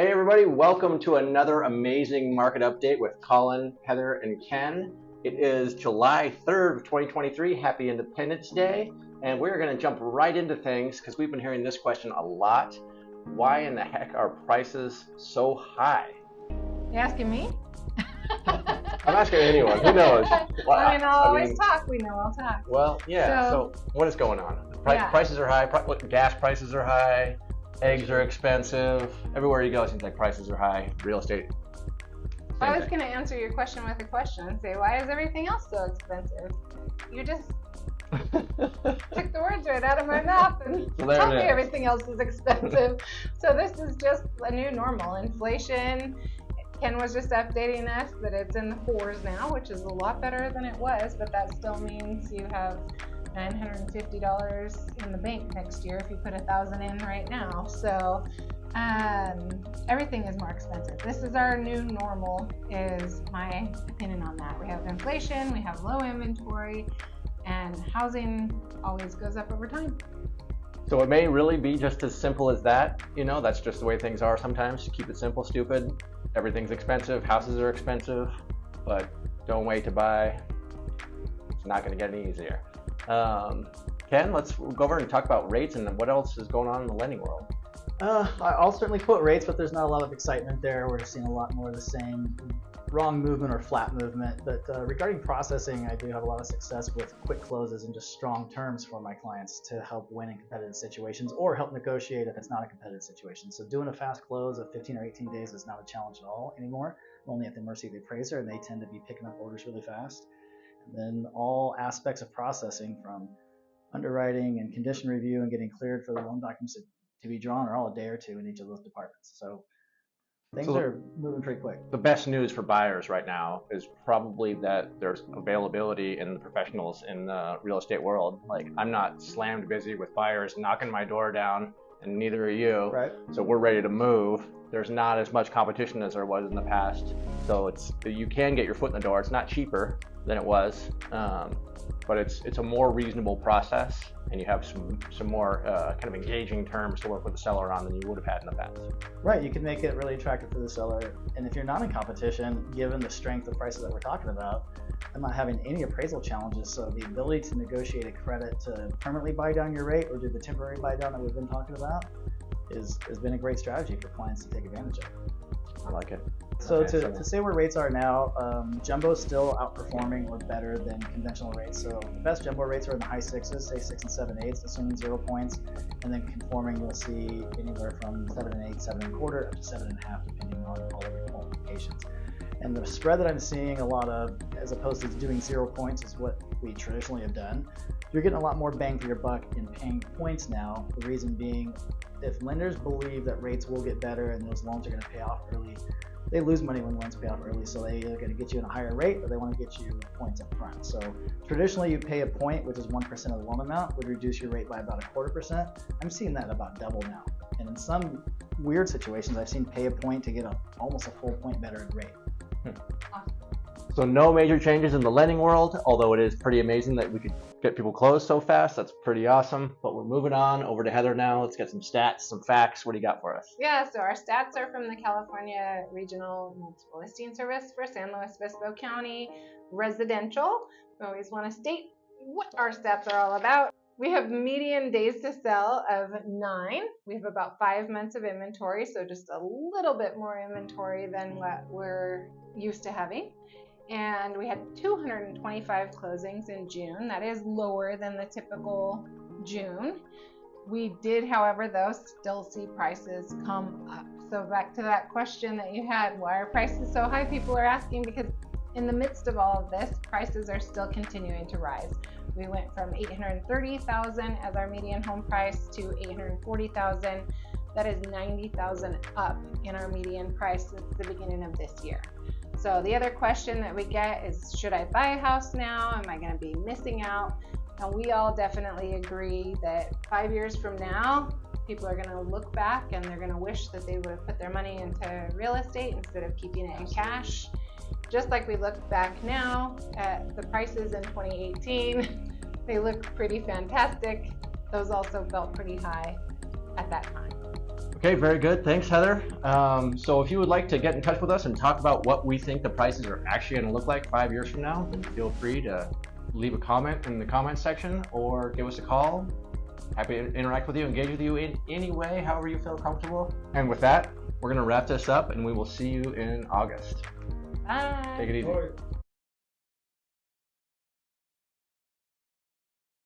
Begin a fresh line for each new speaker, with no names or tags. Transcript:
Hey everybody, welcome to another amazing market update with Colin, Heather, and Ken. It is July 3rd of 2023. Happy Independence Day. And we're going to jump right into things because we've been hearing this question a lot. Why in the heck are prices so high?
You asking me?
I'm asking anyone. Who knows?
Well, I'll always talk. We know I'll talk.
Well, yeah. So what is going on? Prices are high. Gas prices are high. Eggs are expensive. Everywhere you go, it seems like prices are high. Real estate.
I was going to answer your question with a question and say, why is everything else so expensive? You just took the words right out of my mouth and told me everything else is expensive. So this is just a new normal. Inflation. Ken was just updating us that it's in the 4s now, which is a lot better than it was, but that still means you have $950 in the bank next year if you put $1,000 in right now. So everything is more expensive. This is our new normal, is my opinion on that. We have inflation, we have low inventory, and housing always goes up over time.
So it may really be just as simple as that. You know, that's just the way things are sometimes. Keep it simple, stupid. Everything's expensive. Houses are expensive, but don't wait to buy. It's not going to get any easier. Ken, let's go over and talk about rates and what else is going on in the lending world.
I'll certainly quote rates, but there's not a lot of excitement there. We're seeing a lot more of the same wrong movement or flat movement. But regarding processing, I do have a lot of success with quick closes and just strong terms for my clients to help win in competitive situations or help negotiate if it's not a competitive situation. So doing a fast close of 15 or 18 days is not a challenge at all anymore. I'm only at the mercy of the appraiser, and they tend to be picking up orders really fast. And then all aspects of processing, from underwriting and condition review and getting cleared for the loan documents to be drawn, are all a day or two in each of those departments. So things are moving pretty quick.
The best news for buyers right now is probably that there's availability in the professionals in the real estate world. Like, I'm not slammed busy with buyers knocking my door down, and neither are you.
Right.
So we're ready to move. There's not as much competition as there was in the past. So you can get your foot in the door. It's not cheaper than it was, but it's a more reasonable process, and you have some more kind of engaging terms to work with the seller on than you would have had in the past.
Right, you can make it really attractive for the seller, and if you're not in competition, given the strength of prices that we're talking about, I'm not having any appraisal challenges. So the ability to negotiate a credit to permanently buy down your rate or do the temporary buy down that we've been talking about has been a great strategy for clients to take advantage of.
I like it.
So to say where rates are now, jumbo is still outperforming or better than conventional rates. So the best jumbo rates are in the high 6s, say 6 and 7/8, assuming 0 points. And then conforming, you'll see anywhere from 7 1/8, 7 1/4, up to 7 1/2, depending on all of your qualifications. And the spread that I'm seeing a lot of, as opposed to doing 0 points, is what we traditionally have done. You're getting a lot more bang for your buck in paying points now. The reason being, if lenders believe that rates will get better and those loans are going to pay off early, they lose money when loans pay off early. So they either going to get you in a higher rate or they want to get you points up front. So traditionally you pay a point, which is 1% of the loan amount, would reduce your rate by about 1/4%. I'm seeing that about double now. And in some weird situations, I've seen pay a point to get almost a full point better in rate.
So no major changes in the lending world, although it is pretty amazing that we could get people closed so fast. That's pretty awesome. But we're moving on over to Heather now. Let's get some stats, some facts. What do you got for us?
Yeah, so our stats are from the California Regional Multiple Listing Service for San Luis Obispo County residential. We always want to state what our stats are all about. We have median days to sell of 9. We have about 5 months of inventory, so just a little bit more inventory than what we're used to having. And we had 225 closings in June. That is lower than the typical June. We did, however, though, still see prices come up. So back to that question that you had, why are prices so high? People are asking because in the midst of all of this, prices are still continuing to rise. We went from $830,000 as our median home price to $840,000. That is $90,000 up in our median price since the beginning of this year. So the other question that we get is, should I buy a house now? Am I going to be missing out? And we all definitely agree that 5 years from now, people are going to look back and they're going to wish that they would have put their money into real estate instead of keeping it in cash. Just like we look back now at the prices in 2018, they look pretty fantastic. Those also felt pretty high at that time.
Okay, very good. Thanks, Heather. So if you would like to get in touch with us and talk about what we think the prices are actually going to look like 5 years from now, then feel free to leave a comment in the comment section or give us a call. Happy to interact with you, engage with you in any way, however you feel comfortable. And with that, we're going to wrap this up and we will see you in August.
Bye.
Take it easy.
Bye.